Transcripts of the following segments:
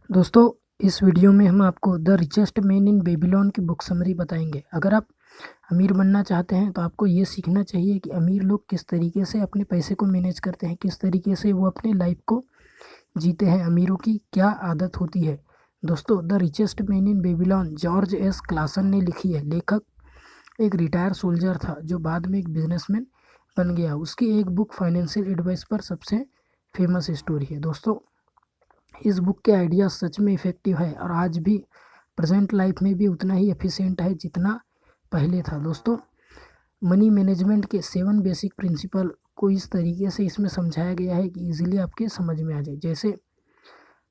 दोस्तों, इस वीडियो में हम आपको the richest man in Babylon की बुक समरी बताएंगे। अगर आप अमीर बनना चाहते हैं तो आपको ये सीखना चाहिए कि अमीर लोग किस तरीके से अपने पैसे को मैनेज करते हैं, किस तरीके से वो अपनी लाइफ को जीते हैं, अमीरों की क्या आदत होती है। दोस्तों, the richest man in Babylon George S Klaasen ने लिखी है। लेखक एक रिटायर सोल्जर था जो बाद में एक बिजनेसमैन बन गया। उसकी एक बुक फाइनेंशियल एडवाइस पर सबसे फेमस स्टोरी है। दोस्तों, इस बुक के आइडिया सच में इफ़ेक्टिव है और आज भी प्रेजेंट लाइफ में भी उतना ही एफिशिएंट है जितना पहले था। दोस्तों, मनी मैनेजमेंट के 7 बेसिक प्रिंसिपल को इस तरीके से इसमें समझाया गया है कि इजीली आपके समझ में आ जाए। जैसे,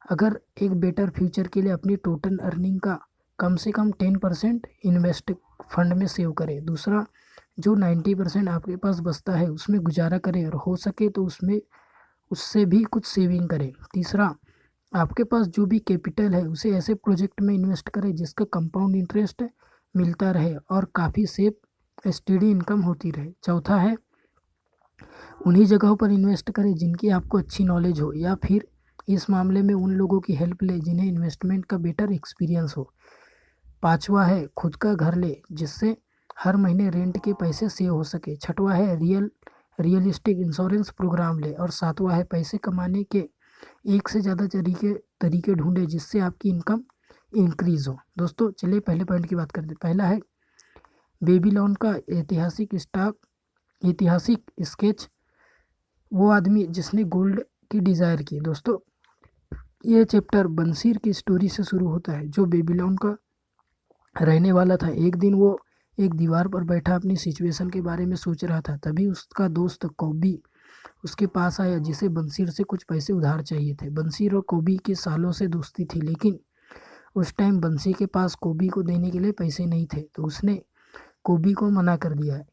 अगर एक बेटर फ्यूचर के लिए अपनी टोटल अर्निंग का कम से कम 10% इन्वेस्ट फंड में सेव करें। दूसरा, जो 90% आपके पास बचता है उसमें गुजारा करें और हो सके तो उसमें उससे भी कुछ सेविंग करें। तीसरा, आपके पास जो भी कैपिटल है उसे ऐसे प्रोजेक्ट में इन्वेस्ट करें जिसका कंपाउंड इंटरेस्ट मिलता रहे और काफ़ी सेफ स्टेडी इनकम होती रहे। चौथा है, उन्हीं जगहों पर इन्वेस्ट करें जिनकी आपको अच्छी नॉलेज हो, या फिर इस मामले में उन लोगों की हेल्प ले जिन्हें इन्वेस्टमेंट का बेटर एक्सपीरियंस हो। पांचवा है, खुद का घर ले जिससे हर महीने रेंट के पैसे सेव हो सके। छठवा है, रियलिस्टिक इंश्योरेंस प्रोग्राम ले। और सातवां है, पैसे कमाने के एक से ज़्यादा तरीके ढूंढे जिससे आपकी इनकम इंक्रीज हो। दोस्तों, चलिए पहले पॉइंट की बात करते हैं। पहला है, बेबीलोन का ऐतिहासिक स्केच, वो आदमी जिसने गोल्ड की डिज़ायर की। दोस्तों, ये चैप्टर बंसीर की स्टोरी से शुरू होता है जो बेबीलोन का रहने वाला था। एक दिन वो एक दीवार पर बैठा अपनी सिचुएशन के बारे में सोच रहा था। तभी उसका दोस्त कॉबी उसके पास आया जिसे बंसीर से कुछ पैसे उधार चाहिए थे। बंसीर और कोबी की सालों से दोस्ती थी, लेकिन उस टाइम बंसी के पास कोबी को देने के लिए पैसे नहीं थे, तो उसने कोबी को मना कर दिया है।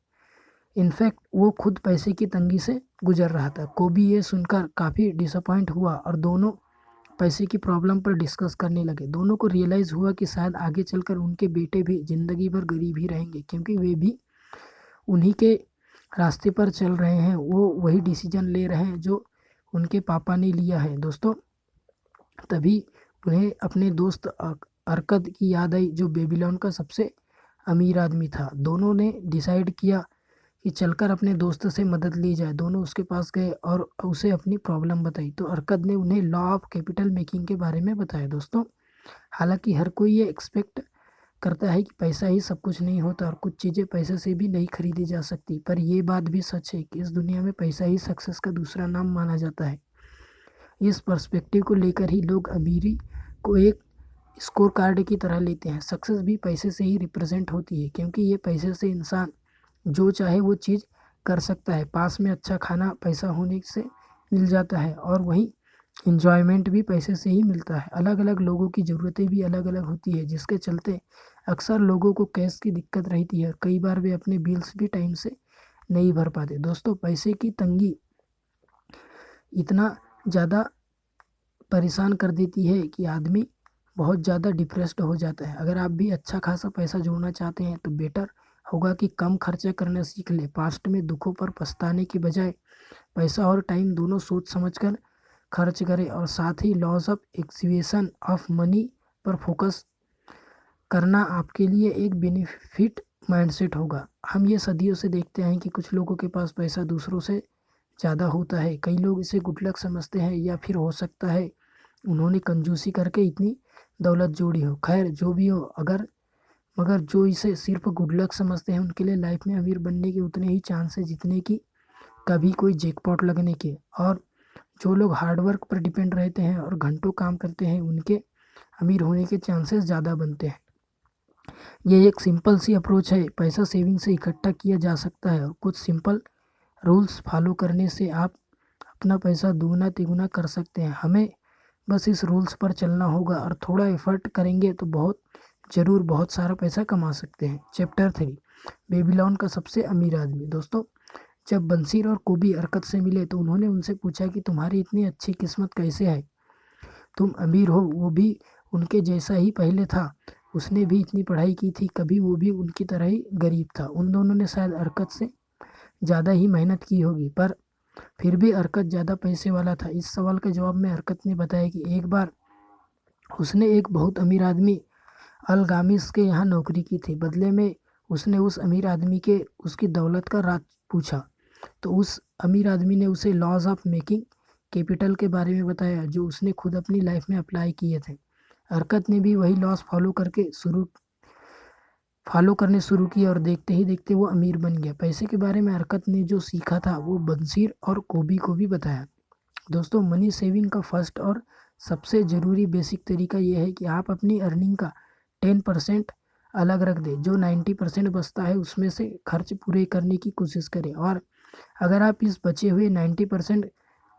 इनफैक्ट वो खुद पैसे की तंगी से गुजर रहा था। कोबी ये सुनकर काफ़ी डिसअपॉइंट हुआ और दोनों पैसे की प्रॉब्लम पर डिस्कस करने लगे। दोनों को रियलाइज़ हुआ कि शायद आगे चलकर उनके बेटे भी ज़िंदगी भर गरीब ही रहेंगे, क्योंकि वे भी उन्हीं के रास्ते पर चल रहे हैं। वो वही डिसीजन ले रहे हैं जो उनके पापा ने लिया है। दोस्तों, तभी उन्हें अपने दोस्त अरकद की याद आई जो बेबीलोन का सबसे अमीर आदमी था। दोनों ने डिसाइड किया कि चलकर अपने दोस्त से मदद ली जाए। दोनों उसके पास गए और उसे अपनी प्रॉब्लम बताई, तो अरकद ने उन्हें लॉ ऑफ कैपिटल मेकिंग के बारे में बताया। दोस्तों, हालांकि हर कोई ये एक्सपेक्ट करता है कि पैसा ही सब कुछ नहीं होता और कुछ चीज़ें पैसे से भी नहीं खरीदी जा सकती, पर ये बात भी सच है कि इस दुनिया में पैसा ही सक्सेस का दूसरा नाम माना जाता है। इस पर्सपेक्टिव को लेकर ही लोग अमीरी को एक स्कोर कार्ड की तरह लेते हैं। सक्सेस भी पैसे से ही रिप्रेजेंट होती है, क्योंकि ये पैसे से इंसान जो चाहे वो चीज़ कर सकता है। पास में अच्छा खाना पैसा होने से मिल जाता है और वहीं इंजॉयमेंट भी पैसे से ही मिलता है। अलग अलग लोगों की ज़रूरतें भी अलग अलग होती है, जिसके चलते अक्सर लोगों को कैश की दिक्कत रहती है। कई बार वे अपने बिल्स भी टाइम से नहीं भर पाते। दोस्तों, पैसे की तंगी इतना ज़्यादा परेशान कर देती है कि आदमी बहुत ज़्यादा डिप्रेस्ड हो जाता है। अगर आप भी अच्छा खासा पैसा जोड़ना चाहते हैं तो बेटर होगा कि कम खर्चा करना सीख ले। पास्ट में दुखों पर पछताने की बजाय पैसा और टाइम दोनों सोच समझ कर खर्च करें, और साथ ही लॉस ऑफ एक्सवेशन ऑफ मनी पर फोकस करना आपके लिए एक बेनिफिट माइंडसेट होगा। हम ये सदियों से देखते हैं कि कुछ लोगों के पास पैसा दूसरों से ज़्यादा होता है। कई लोग इसे गुड लक समझते हैं, या फिर हो सकता है उन्होंने कंजूसी करके इतनी दौलत जोड़ी हो। खैर, जो भी हो, मगर जो इसे सिर्फ गुड लक समझते हैं उनके लिए लाइफ में अमीर बनने के उतने ही चांस है जितने कि कभी कोई जैकपॉट लगने के। और जो लोग हार्डवर्क पर डिपेंड रहते हैं और घंटों काम करते हैं उनके अमीर होने के चांसेस ज़्यादा बनते हैं। ये एक सिंपल सी अप्रोच है। पैसा सेविंग से इकट्ठा किया जा सकता है और कुछ सिंपल रूल्स फॉलो करने से आप अपना पैसा दुगना तिगुना कर सकते हैं। हमें बस इस रूल्स पर चलना होगा और थोड़ा एफर्ट करेंगे तो बहुत सारा पैसा कमा सकते हैं। चैप्टर 3, बेबीलोन का सबसे अमीर आदमी। दोस्तों, जब बंसीर और कोबी हरकत से मिले तो उन्होंने उनसे पूछा कि तुम्हारी इतनी अच्छी किस्मत कैसे है, तुम अमीर हो। वो भी उनके जैसा ही पहले था, उसने भी इतनी पढ़ाई की थी, कभी वो भी उनकी तरह ही गरीब था। उन दोनों ने शायद हरकत से ज़्यादा ही मेहनत की होगी, पर फिर भी हरकत ज़्यादा पैसे वाला था। इस सवाल के जवाब में हरकत ने बताया कि एक बार उसने एक बहुत अमीर आदमी अलगामिस के यहाँ नौकरी की थी। बदले में उसने उस अमीर आदमी के उसकी दौलत का राज पूछा। तो उस अमीर आदमी ने उसे लॉज ऑफ मेकिंग कैपिटल के बारे में बताया, जो उसने खुद अपनी लाइफ में अप्लाई किए थे। हरकत ने भी वही लॉस फॉलो करने शुरू किए और देखते ही देखते वो अमीर बन गया। पैसे के बारे में हरकत ने जो सीखा था वो बंसीर और कोबी को भी बताया। दोस्तों, मनी सेविंग का फर्स्ट और सबसे ज़रूरी बेसिक तरीका ये है कि आप अपनी अर्निंग का 10% अलग रख दें। जो 90% बचता है उसमें से खर्च पूरे करने की कोशिश करें, और अगर आप इस बचे हुए 90%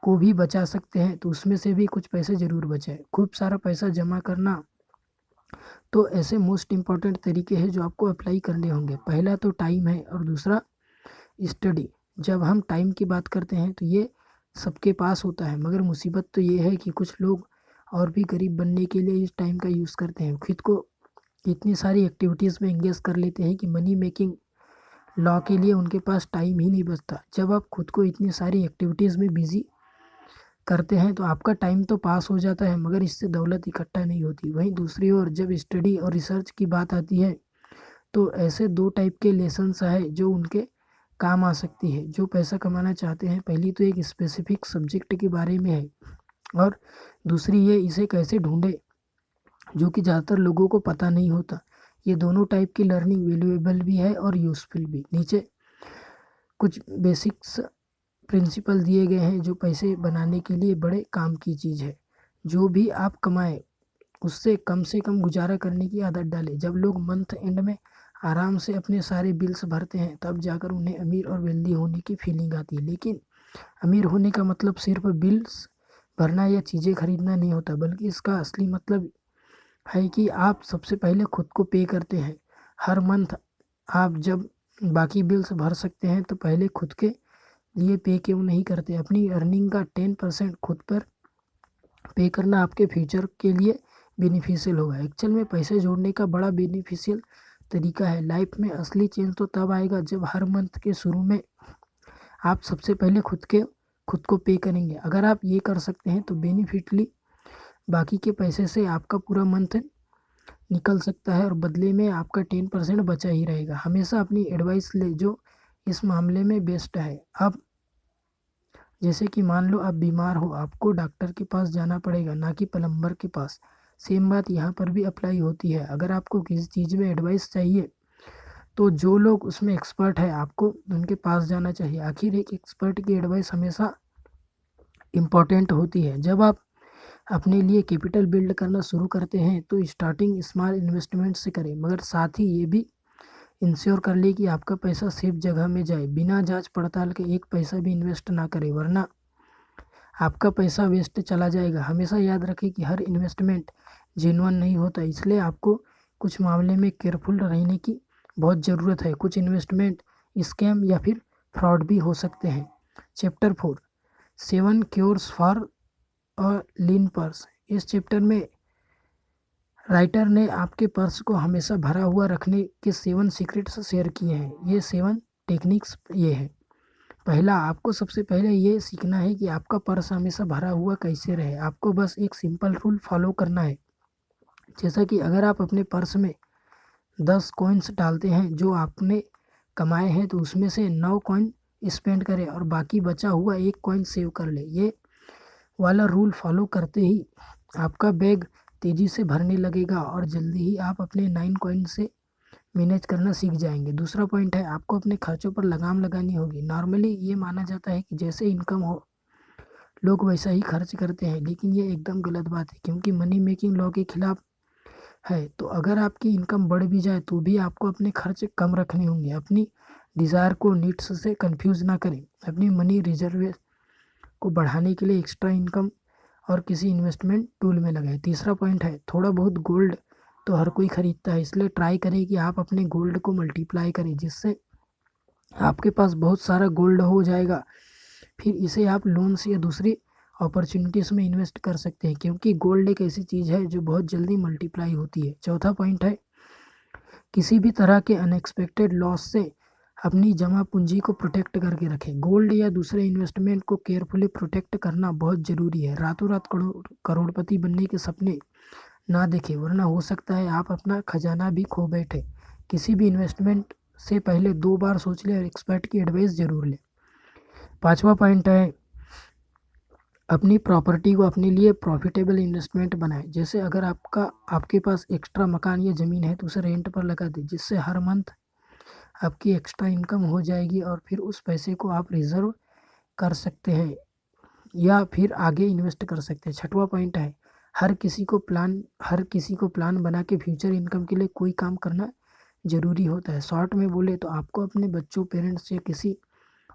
को भी बचा सकते हैं तो उसमें से भी कुछ पैसे ज़रूर बचाएं। खूब सारा पैसा जमा करना तो ऐसे मोस्ट इम्पॉर्टेंट तरीके हैं जो आपको अप्लाई करने होंगे। पहला तो टाइम है और दूसरा स्टडी। जब हम टाइम की बात करते हैं तो ये सबके पास होता है, मगर मुसीबत तो ये है कि कुछ लोग और भी गरीब बनने के लिए इस टाइम का यूज़ करते हैं। खुद को इतनी सारी एक्टिविटीज़ में एंगेज कर लेते हैं कि मनी मेकिंग लॉ के लिए उनके पास टाइम ही नहीं बचता। जब आप खुद को इतनी सारी एक्टिविटीज़ में बिजी करते हैं तो आपका टाइम तो पास हो जाता है, मगर इससे दौलत इकट्ठा नहीं होती। वहीं दूसरी ओर जब स्टडी और रिसर्च की बात आती है तो ऐसे दो टाइप के लेसन्स है जो उनके काम आ सकती है। जो पैसा कमाना चाहते हैं, पहली तो एक स्पेसिफिक सब्जेक्ट के बारे में है, और दूसरी ये इसे कैसे ढूंढे, जो कि ज़्यादातर लोगों को पता नहीं होता। ये दोनों टाइप की लर्निंग वैल्यूएबल भी है और यूज़फुल भी। नीचे कुछ बेसिक्स प्रिंसिपल दिए गए हैं जो पैसे बनाने के लिए बड़े काम की चीज़ है। जो भी आप कमाएं उससे कम गुजारा करने की आदत डालें। जब लोग मंथ एंड में आराम से अपने सारे बिल्स भरते हैं तब जाकर उन्हें अमीर और वेल्दी होने की फीलिंग आती है। लेकिन अमीर होने का मतलब सिर्फ बिल्स भरना या चीज़ें खरीदना नहीं होता, बल्कि इसका असली मतलब है कि आप सबसे पहले खुद को पे करते हैं। हर मंथ आप जब बाकी बिल्स भर सकते हैं तो पहले खुद के लिए पे क्यों नहीं करते। अपनी अर्निंग का 10% खुद पर पे करना आपके फ्यूचर के लिए बेनिफिशियल होगा। एक्चुअल में पैसे जोड़ने का बड़ा बेनिफिशियल तरीका है। लाइफ में असली चेंज तो तब आएगा जब हर मंथ के शुरू में आप सबसे पहले खुद को पे करेंगे। अगर आप ये कर सकते हैं तो बेनिफिटली बाकी के पैसे से आपका पूरा मंथ निकल सकता है और बदले में आपका 10% बचा ही रहेगा। हमेशा अपनी एडवाइस ले जो इस मामले में बेस्ट है। अब जैसे कि मान लो आप बीमार हो, आपको डॉक्टर के पास जाना पड़ेगा, ना कि प्लम्बर के पास। सेम बात यहाँ पर भी अप्लाई होती है। अगर आपको किसी चीज़ में एडवाइस चाहिए तो जो लोग उसमें एक्सपर्ट है आपको उनके पास जाना चाहिए। आखिर एक एक्सपर्ट की एडवाइस हमेशा इम्पॉर्टेंट होती है। जब आप अपने लिए कैपिटल बिल्ड करना शुरू करते हैं तो स्टार्टिंग स्मॉल इन्वेस्टमेंट से करें, मगर साथ ही ये भी इंश्योर कर ले कि आपका पैसा सेफ जगह में जाए। बिना जांच पड़ताल के एक पैसा भी इन्वेस्ट ना करें, वरना आपका पैसा वेस्ट चला जाएगा। हमेशा याद रखें कि हर इन्वेस्टमेंट जेन्युइन नहीं होता, इसलिए आपको कुछ मामले में केयरफुल रहने की बहुत ज़रूरत है। कुछ इन्वेस्टमेंट स्कैम या फिर फ्रॉड भी हो सकते हैं। Chapter 4, 7 cures for a lean purse. इस चैप्टर में राइटर ने आपके पर्स को हमेशा भरा हुआ रखने के 7 सीक्रेट्स शेयर किए हैं। ये 7 टेक्निक्स ये है। पहला, आपको सबसे पहले ये सीखना है कि आपका पर्स हमेशा भरा हुआ कैसे रहे। आपको बस एक सिंपल रूल फॉलो करना है। जैसा कि अगर आप अपने पर्स में 10 कॉइन्स डालते हैं जो आपने कमाए हैं तो उसमें से 9 कॉइन स्पेंड करें और बाकी बचा हुआ 1 कॉइन सेव कर ले। ये वाला रूल फॉलो करते ही आपका बैग तेज़ी से भरने लगेगा और जल्दी ही आप अपने 9 कॉइन से मैनेज करना सीख जाएंगे। दूसरा पॉइंट है, आपको अपने खर्चों पर लगाम लगानी होगी। नॉर्मली ये माना जाता है कि जैसे इनकम हो लोग वैसा ही खर्च करते हैं, लेकिन ये एकदम गलत बात है, क्योंकि मनी मेकिंग लॉ के खिलाफ है। तो अगर आपकी इनकम बढ़ भी जाए तो भी आपको अपने खर्च कम रखने होंगे। अपनी डिज़ायर को नीड्स से कंफ्यूज ना करें। अपनी मनी रिजर्व को बढ़ाने के लिए एक्स्ट्रा इनकम और किसी इन्वेस्टमेंट टूल में लगाएं। तीसरा पॉइंट है, थोड़ा बहुत गोल्ड तो हर कोई खरीदता है, इसलिए ट्राई करें कि आप अपने गोल्ड को मल्टीप्लाई करें, जिससे आपके पास बहुत सारा गोल्ड हो जाएगा। फिर इसे आप लोन्स या दूसरी अपॉर्चुनिटीज़ में इन्वेस्ट कर सकते हैं, क्योंकि गोल्ड एक ऐसी चीज़ है जो बहुत जल्दी मल्टीप्लाई होती है। चौथा पॉइंट है, किसी भी तरह के अनएक्सपेक्टेड लॉस से अपनी जमा पूंजी को प्रोटेक्ट करके रखें। गोल्ड या दूसरे इन्वेस्टमेंट को केयरफुली प्रोटेक्ट करना बहुत ज़रूरी है। रातों रात करोड़पति बनने के सपने ना देखें, वरना हो सकता है आप अपना खजाना भी खो बैठे। किसी भी इन्वेस्टमेंट से पहले 2 बार सोच लें और एक्सपर्ट की एडवाइस ज़रूर लें। 5वां पॉइंट है, अपनी प्रॉपर्टी को अपने लिए प्रॉफिटेबल इन्वेस्टमेंट बनाएं। जैसे अगर आपके पास एक्स्ट्रा मकान या ज़मीन है तो उसे रेंट पर लगा दें, जिससे हर मंथ आपकी एक्स्ट्रा इनकम हो जाएगी और फिर उस पैसे को आप रिजर्व कर सकते हैं या फिर आगे इन्वेस्ट कर सकते हैं। 6वां पॉइंट है, हर किसी को प्लान बना के फ्यूचर इनकम के लिए कोई काम करना ज़रूरी होता है। शॉर्ट में बोले तो आपको अपने बच्चों, पेरेंट्स या किसी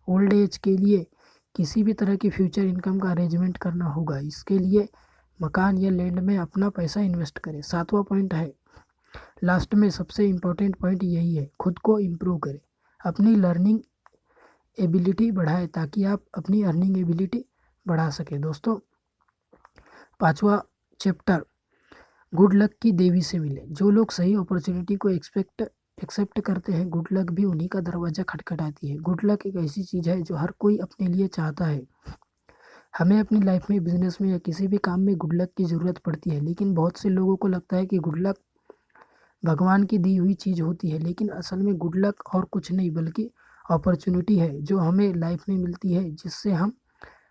ओल्ड एज के लिए किसी भी तरह की फ्यूचर इनकम का अरेंजमेंट करना होगा। इसके लिए मकान या लैंड में अपना पैसा इन्वेस्ट करें। 7वां पॉइंट है, लास्ट में सबसे इम्पोर्टेंट पॉइंट यही है, खुद को इम्प्रूव करें, अपनी लर्निंग एबिलिटी बढ़ाएं ताकि आप अपनी अर्निंग एबिलिटी बढ़ा सकें। दोस्तों, 5वां चैप्टर, गुड लक की देवी से मिले। जो लोग सही अपॉर्चुनिटी को एक्सेप्ट करते हैं, गुड लक भी उन्हीं का दरवाज़ा खटखटाती है। गुड लक एक ऐसी चीज़ है जो हर कोई अपने लिए चाहता है। हमें अपनी लाइफ में, बिजनेस में या किसी भी काम में गुड लक की ज़रूरत पड़ती है, लेकिन बहुत से लोगों को लगता है कि गुड लक भगवान की दी हुई चीज़ होती है। लेकिन असल में गुड लक और कुछ नहीं बल्कि अपॉर्चुनिटी है जो हमें लाइफ में मिलती है, जिससे हम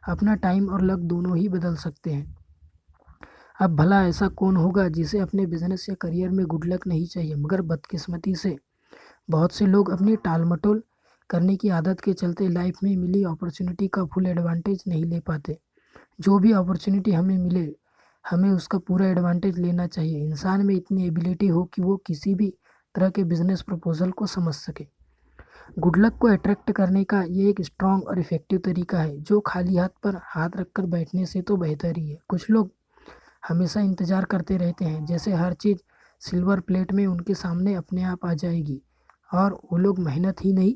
अपना टाइम और लक दोनों ही बदल सकते हैं। अब भला ऐसा कौन होगा जिसे अपने बिजनेस या करियर में गुड लक नहीं चाहिए, मगर बदकिस्मती से बहुत से लोग अपनी टाल-मटोल करने की आदत के चलते लाइफ में मिली अपॉर्चुनिटी का फुल एडवांटेज नहीं ले पाते। जो भी अपॉर्चुनिटी हमें मिले, हमें उसका पूरा एडवांटेज लेना चाहिए। इंसान में इतनी एबिलिटी हो कि वो किसी भी तरह के बिजनेस प्रपोजल को समझ सके। गुड लक को अट्रैक्ट करने का ये एक स्ट्रॉन्ग और इफेक्टिव तरीका है, जो खाली हाथ पर हाथ रखकर बैठने से तो बेहतर ही है। कुछ लोग हमेशा इंतज़ार करते रहते हैं, जैसे हर चीज़ सिल्वर प्लेट में उनके सामने अपने आप आ जाएगी, और वो लोग मेहनत ही नहीं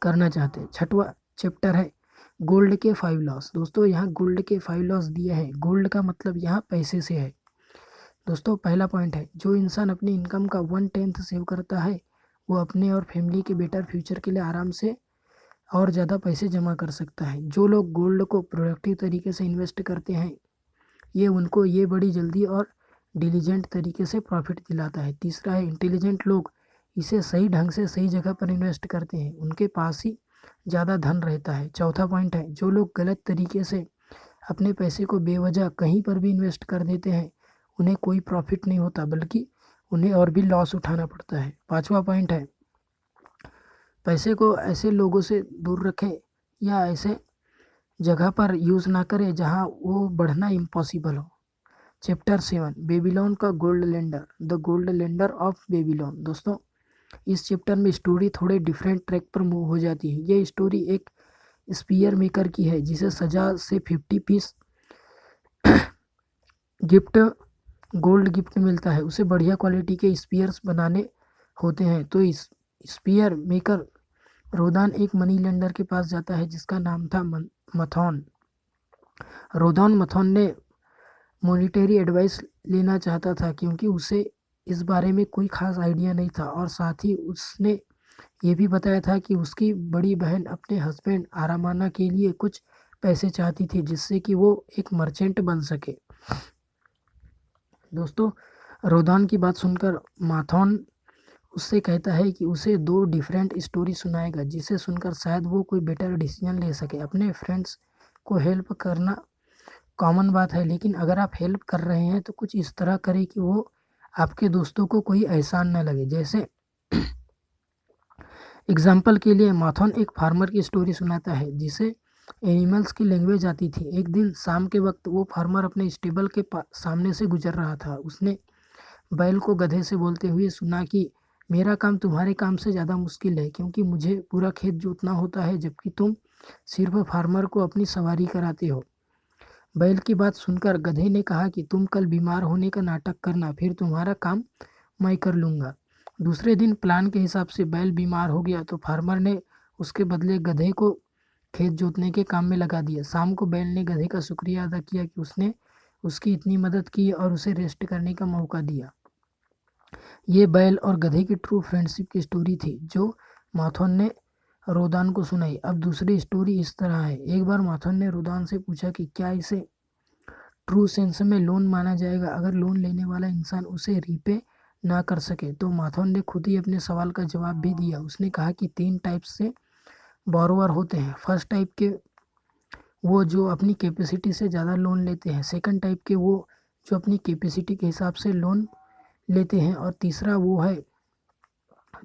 करना चाहते। 6वां चैप्टर है, गोल्ड के 5 लॉस। दोस्तों, यहाँ गोल्ड के 5 लॉस दिए हैं। गोल्ड का मतलब यहाँ पैसे से है। दोस्तों, पहला पॉइंट है, जो इंसान अपनी इनकम का 1/10 सेव करता है, वो अपने और फैमिली के बेटर फ्यूचर के लिए आराम से और ज़्यादा पैसे जमा कर सकता है। जो लोग गोल्ड को प्रोडक्टिव तरीके से इन्वेस्ट करते हैं, ये उनको ये बड़ी जल्दी और डिलीजेंट तरीके से प्रॉफिट दिलाता है। तीसरा है, इंटेलिजेंट लोग इसे सही ढंग से सही जगह पर इन्वेस्ट करते हैं, उनके पास ही ज़्यादा धन रहता है। चौथा पॉइंट है, जो लोग गलत तरीके से अपने पैसे को बेवजह कहीं पर भी इन्वेस्ट कर देते हैं, उन्हें कोई प्रॉफिट नहीं होता बल्कि उन्हें और भी लॉस उठाना पड़ता है। 5वां पॉइंट है, पैसे को ऐसे लोगों से दूर रखें या ऐसे जगह पर यूज़ ना करें जहां वो बढ़ना इम्पॉसिबल हो। चैप्टर 7, बेबीलोन का gold lender, the gold lender of Babylon. दोस्तों, इस चैप्टर में स्टोरी थोड़े डिफरेंट ट्रैक पर मूव हो जाती है। ये स्टोरी एक स्पीयर मेकर की है जिसे सजा से 50 पीस गिफ्ट गोल्ड गिफ्ट मिलता है। उसे बढ़िया क्वालिटी के स्पीयर्स बनाने होते हैं, तो इस स्पीयर मेकर रोदान एक मनी लेंडर के पास जाता है जिसका नाम था मथॉन। रोदान मथॉन ने मॉनिटरी एडवाइस लेना चाहता था क्योंकि उसे इस बारे में कोई खास आइडिया नहीं था, और साथ ही उसने ये भी बताया था कि उसकी बड़ी बहन अपने हस्बैंड आरामाना के लिए कुछ पैसे चाहती थी जिससे कि वो एक मर्चेंट बन सके। दोस्तों, रोदान की बात सुनकर माथॉन उससे कहता है कि उसे 2 डिफरेंट स्टोरी सुनाएगा, जिसे सुनकर शायद वो कोई बेटर डिसीजन ले सके। अपने फ्रेंड्स को हेल्प करना कॉमन बात है, लेकिन अगर आप हेल्प कर रहे हैं तो कुछ इस तरह करें कि वो आपके दोस्तों को कोई एहसान न लगे। जैसे एग्जाम्पल के लिए माथॉन एक फार्मर की स्टोरी सुनाता है जिसे एनिमल्स की लैंग्वेज आती थी। एक दिन शाम के वक्त वो फार्मर अपने स्टेबल के सामने से गुजर रहा था। उसने बैल को गधे से बोलते हुए सुना कि मेरा काम तुम्हारे काम से ज़्यादा मुश्किल है, क्योंकि मुझे पूरा खेत जोतना होता है जबकि तुम सिर्फ फार्मर को अपनी सवारी कराते हो। बैल की बात सुनकर गधे ने कहा कि तुम कल बीमार होने का नाटक करना, फिर तुम्हारा काम मैं कर लूँगा। दूसरे दिन प्लान के हिसाब से बैल बीमार हो गया तो फार्मर ने उसके बदले गधे को खेत जोतने के काम में लगा दिया। शाम को बैल ने गधे का शुक्रिया अदा किया कि उसने उसकी इतनी मदद की और उसे रेस्ट करने का मौका दिया। ये बैल और गधे की ट्रू फ्रेंडशिप की स्टोरी थी जो माथोन ने रोदान को सुनाई। अब दूसरी स्टोरी इस तरह है। एक बार माथोन ने रोदान से पूछा कि क्या इसे ट्रू सेंस में लोन माना जाएगा अगर लोन लेने वाला इंसान उसे रीपे ना कर सके। तो माथुर ने खुद ही अपने सवाल का जवाब भी दिया। उसने कहा कि 3 टाइप से बोरोवर होते हैं। फर्स्ट टाइप के वो जो अपनी कैपेसिटी से ज़्यादा लोन लेते हैं। सेकंड टाइप के वो जो अपनी कैपेसिटी के हिसाब से लोन लेते हैं। और तीसरा वो है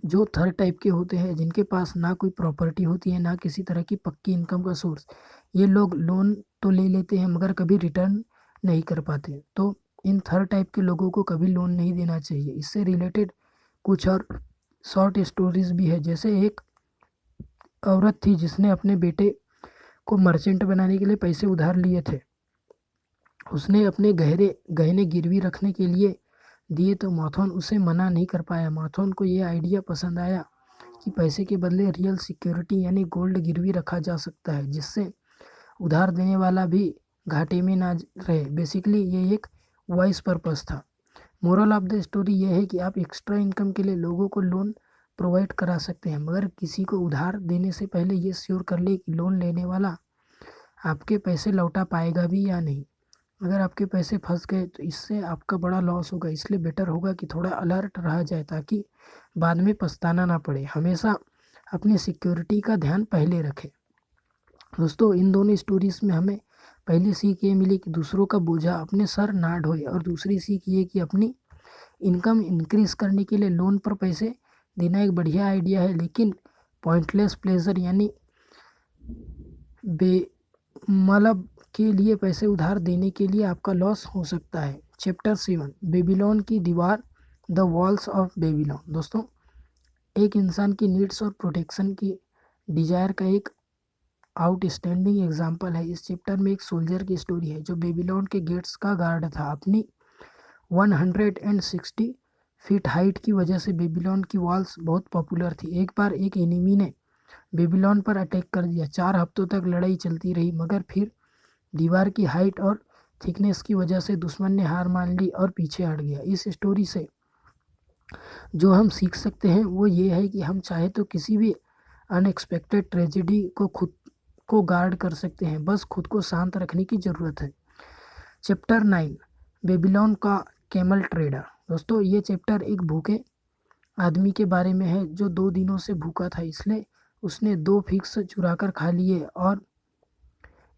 जो थर्ड टाइप के होते हैं जिनके पास ना कोई प्रॉपर्टी होती है ना किसी तरह की पक्की इनकम का सोर्स। ये लोग लोन तो ले लेते हैं मगर कभी रिटर्न नहीं कर पाते। तो इन थर्ड टाइप के लोगों को कभी लोन नहीं देना चाहिए। इससे रिलेटेड कुछ और शॉर्ट स्टोरीज भी है। जैसे एक औरत थी जिसने अपने बेटे को मर्चेंट बनाने के लिए पैसे उधार लिए थे। उसने अपने गहने गिरवी रखने के लिए दिए तो माथुर उसे मना नहीं कर पाया। माथुर को ये आइडिया पसंद आया कि पैसे के बदले रियल सिक्योरिटी यानी गोल्ड गिरवी रखा जा सकता है जिससे उधार देने वाला भी घाटे में ना रहे। बेसिकली ये एक वॉइस पर्पस था। मोरल ऑफ द स्टोरी ये है कि आप एक्स्ट्रा इनकम के लिए लोगों को लोन प्रोवाइड करा सकते हैं मगर किसी को उधार देने से पहले ये श्योर कर ले कि लोन लेने वाला आपके पैसे लौटा पाएगा भी या नहीं। अगर आपके पैसे फंस गए तो इससे आपका बड़ा लॉस होगा। इसलिए बेटर होगा कि थोड़ा अलर्ट रहा जाए ताकि बाद में पछताना ना पड़े। हमेशा अपनी सिक्योरिटी का ध्यान पहले रखें। दोस्तों इन दोनों स्टोरीज में हमें पहली सीख ये मिली कि दूसरों का बोझा अपने सर ना ढोए और दूसरी सीख ये कि अपनी इनकम इंक्रीज करने के लिए लोन पर पैसे देना एक बढ़िया आइडिया है लेकिन पॉइंटलेस प्लेजर यानी बेमतलब के लिए पैसे उधार देने के लिए आपका लॉस हो सकता है। चैप्टर 7 बेबीलोन की दीवार द वॉल्स ऑफ बेबीलोन। दोस्तों एक इंसान की नीड्स और प्रोटेक्शन की डिजायर का एक आउटस्टैंडिंग एग्जाम्पल है। इस चैप्टर में एक सोल्जर की स्टोरी है जो बेबीलोन के गेट्स का गार्ड था। अपनी 160 फीट हाइट की वजह से बेबीलोन की वॉल्स बहुत पॉपुलर थी। एक बार एक एनिमी ने बेबीलोन पर अटैक कर दिया। 4 हफ्तों तक लड़ाई चलती रही मगर फिर दीवार की हाइट और थिकनेस की वजह से दुश्मन ने हार मान ली और पीछे हट गया। इस स्टोरी से जो हम सीख सकते हैं वो ये है कि हम चाहे तो किसी भी अनएक्सपेक्टेड ट्रेजेडी को खुद को गार्ड कर सकते हैं। बस खुद को शांत रखने की ज़रूरत है। चैप्टर 9 बेबीलोन का कैमल ट्रेडर। दोस्तों ये चैप्टर एक भूखे आदमी के बारे में है जो 2 दिनों से भूखा था। इसलिए उसने 2 फिग्स चुरा कर खा लिए और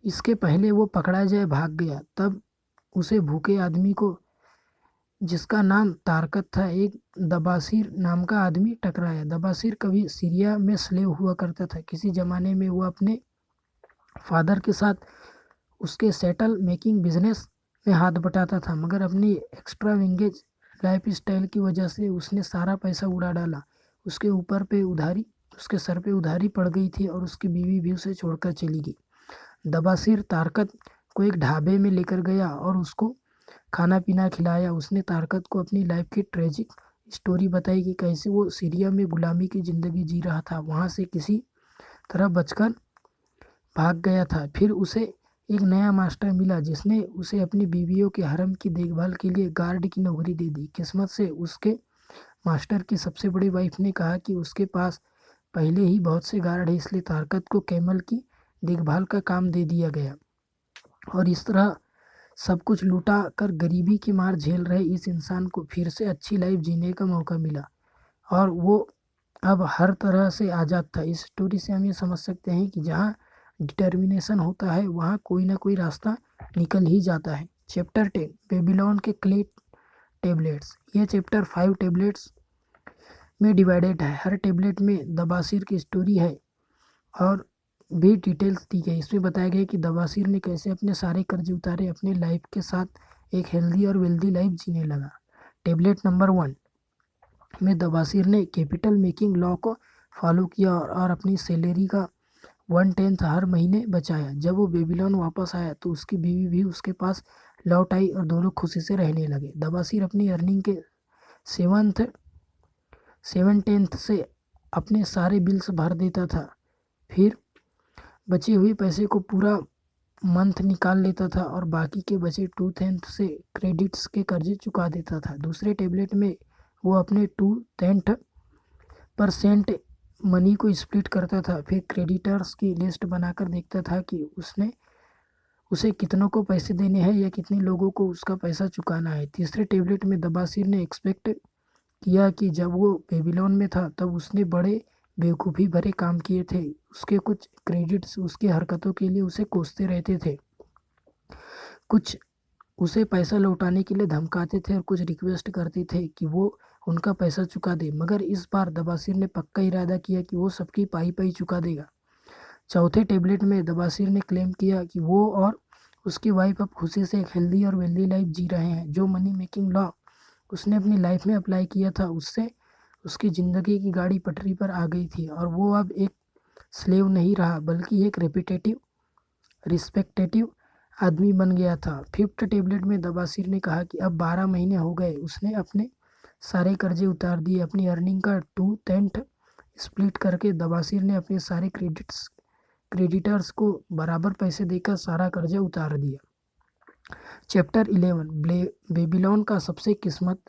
इसके पहले वो पकड़ा जाए भाग गया। तब उसे भूखे आदमी को जिसका नाम तारकत था एक दबासिर नाम का आदमी टकराया। दबासिर कभी सीरिया में स्लेव हुआ करता था। किसी ज़माने में वो अपने फादर के साथ उसके सेटल मेकिंग बिजनेस में हाथ बटाता था मगर अपनी एक्स्ट्रावेगेंस लाइफ स्टाइल की वजह से उसने सारा पैसा उड़ा डाला। उसके सर पे उधारी पड़ गई थी और उसकी बीवी भी उसे छोड़कर चली गई। दबासिर तारकत को एक ढाबे में लेकर गया और उसको खाना पीना खिलाया। उसने तारकत को अपनी लाइफ की ट्रेजिक स्टोरी बताई कि कैसे वो सीरिया में गुलामी की ज़िंदगी जी रहा था, वहाँ से किसी तरह बचकर भाग गया था। फिर उसे एक नया मास्टर मिला जिसने उसे अपनी बीवियों के हरम की देखभाल के लिए गार्ड की नौकरी दे दी। किस्मत से उसके मास्टर की सबसे बड़ी वाइफ ने कहा कि उसके पास पहले ही बहुत से गार्ड हैं इसलिए तारकत को कैमल की देखभाल का काम दे दिया गया। और इस तरह सब कुछ लूटा कर गरीबी की मार झेल रहे इस इंसान को फिर से अच्छी लाइफ जीने का मौका मिला और वो अब हर तरह से आज़ाद था। इस स्टोरी से हम ये समझ सकते हैं कि जहाँ डिटर्मिनेशन होता है वहाँ कोई ना कोई रास्ता निकल ही जाता है। चैप्टर 10 बेबीलोन के क्ले टेबलेट्स। ये चैप्टर 5 टेबलेट्स में डिवाइडेड है। हर टेबलेट में दबासिर की स्टोरी है और भी डिटेल्स दी गई। इसमें बताया गया कि दबासिर ने कैसे अपने सारे कर्ज उतारे अपने लाइफ के साथ एक हेल्दी और वेल्दी लाइफ जीने लगा। टेबलेट नंबर 1 में दबासिर ने कैपिटल मेकिंग लॉ को फॉलो किया और अपनी सैलरी का 1/10 हर महीने बचाया। जब वो बेबीलोन वापस आया तो उसकी बीवी भी उसके पास लौट आई और दोनों खुशी से रहने लगे। दबासिर अपनी अर्निंग के 7/10 से अपने सारे बिल्स भर देता था। फिर बचे हुए पैसे को पूरा मंथ निकाल लेता था और बाकी के बचे 2/10 से क्रेडिट्स के कर्जे चुका देता था। दूसरे टेबलेट में वो अपने 2/10% मनी को स्प्लिट करता था। फिर क्रेडिटर्स की लिस्ट बनाकर देखता था कि उसने उसे कितनों को पैसे देने हैं या कितने लोगों को उसका पैसा चुकाना है। तीसरे टेबलेट में दबासिर ने एक्सपेक्ट किया कि जब वो बेबीलोन में था तब उसने बड़े बेवकूफ़ी भरे काम किए थे। उसके कुछ क्रेडिट्स उसकी हरकतों के लिए उसे कोसते रहते थे, कुछ उसे पैसा लौटाने के लिए धमकाते थे और कुछ रिक्वेस्ट करते थे कि वो उनका पैसा चुका दे। मगर इस बार दबासिर ने पक्का इरादा किया कि वो सबकी पाई पाई चुका देगा। चौथे टेबलेट में दबासिर ने क्लेम किया कि वो और उसकी वाइफ अब खुशी से एक हेल्दी और वेल्दी लाइफ जी रहे हैं। जो मनी मेकिंग लॉ उसने अपनी लाइफ में अप्लाई किया था उससे उसकी ज़िंदगी की गाड़ी पटरी पर आ गई थी और वो अब एक स्लेव नहीं रहा बल्कि एक रिस्पेक्टेटिव आदमी बन गया था। फिफ्थ टेबलेट में दबासिर ने कहा कि अब 12 महीने हो गए, उसने अपने सारे कर्जे उतार दिए। अपनी अर्निंग का 2/10 स्प्लिट करके दबासिर ने अपने सारे क्रेडिटर्स को बराबर पैसे देकर सारा कर्जा उतार दिया। चैप्टर 11 बेबीलोन का सबसे किस्मत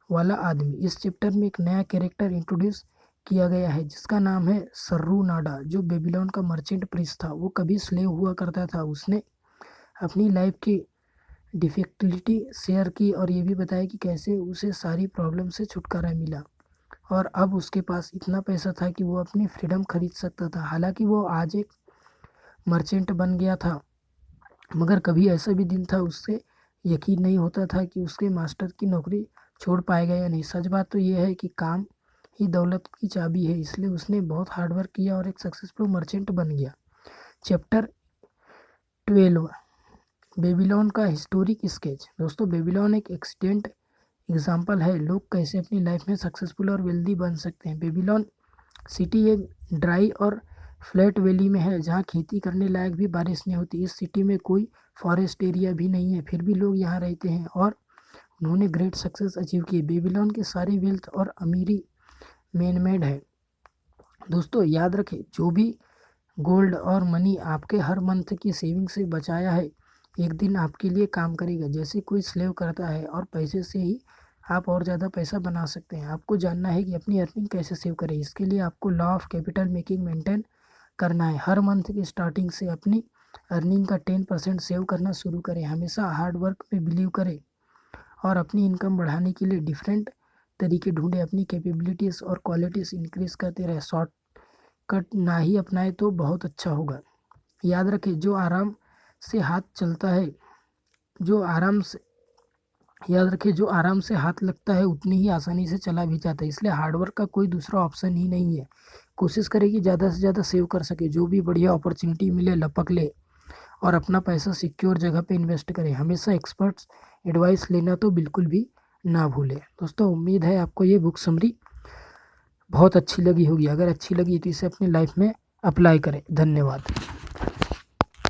वाला आदमी। इस चैप्टर में एक नया कैरेक्टर इंट्रोड्यूस किया गया है जिसका नाम है सर्रू नाडा, जो बेबीलोन का मर्चेंट प्रिंस था। वो कभी स्लेव हुआ करता था। उसने अपनी लाइफ की डिफिकल्टी शेयर की और ये भी बताया कि कैसे उसे सारी प्रॉब्लम से छुटकारा मिला और अब उसके पास इतना पैसा था कि वो अपनी फ्रीडम खरीद सकता था। हालांकि वो आज एक मर्चेंट बन गया था, मगर कभी ऐसा भी दिन था उससे यकीन नहीं होता था कि उसके मास्टर की नौकरी छोड़ पाएगा या नहीं। सच बात तो ये है कि काम ही दौलत की चाबी है, इसलिए उसने बहुत हार्डवर्क किया और एक सक्सेसफुल मर्चेंट बन गया। चैप्टर 12 बेबीलोन का हिस्टोरिक स्केच। दोस्तों, बेबीलोन एक एक्सीडेंट एग्जाम्पल है लोग कैसे अपनी लाइफ में सक्सेसफुल और वेल्दी बन सकते हैं। बेबीलोन सिटी एक ड्राई और फ्लैट वैली में है जहाँ खेती करने लायक भी बारिश नहीं होती। इस सिटी में कोई फॉरेस्ट एरिया भी नहीं है, फिर भी लोग यहाँ रहते हैं और उन्होंने ग्रेट सक्सेस अचीव की। बेबीलोन के सारी वेल्थ और अमीरी मैन मेड है। दोस्तों, याद रखें, जो भी गोल्ड और मनी आपके हर मंथ की सेविंग से बचाया है एक दिन आपके लिए काम करेगा, जैसे कोई स्लेव करता है। और पैसे से ही आप और ज़्यादा पैसा बना सकते हैं। आपको जानना है कि अपनी अर्निंग कैसे सेव करें। इसके लिए आपको law of capital making maintain करना है। हर मंथ की स्टार्टिंग से अपनी अर्निंग का 10% सेव करना शुरू करें। हमेशा हार्ड वर्क में बिलीव करें और अपनी इनकम बढ़ाने के लिए डिफरेंट तरीके ढूंढें। अपनी कैपेबिलिटीज़ और क्वालिटीज़ इंक्रीज़ करते रहे। शॉर्टकट ना ही अपनाए तो बहुत अच्छा होगा। याद रखें, जो आराम से हाथ चलता है जो आराम से हाथ लगता है उतनी ही आसानी से चला भी जाता है। इसलिए हार्डवर्क का कोई दूसरा ऑप्शन ही नहीं है। कोशिश करें कि ज़्यादा से ज़्यादा सेव कर सके। जो भी बढ़िया अपॉर्चुनिटी मिले लपक ले और अपना पैसा सिक्योर जगह पे इन्वेस्ट करें। हमेशा एक्सपर्ट्स एडवाइस लेना तो बिल्कुल भी ना भूलें। दोस्तों, उम्मीद है आपको ये बुक समरी बहुत अच्छी लगी होगी। अगर अच्छी लगी तो इसे अपनी लाइफ में अप्लाई करें। धन्यवाद।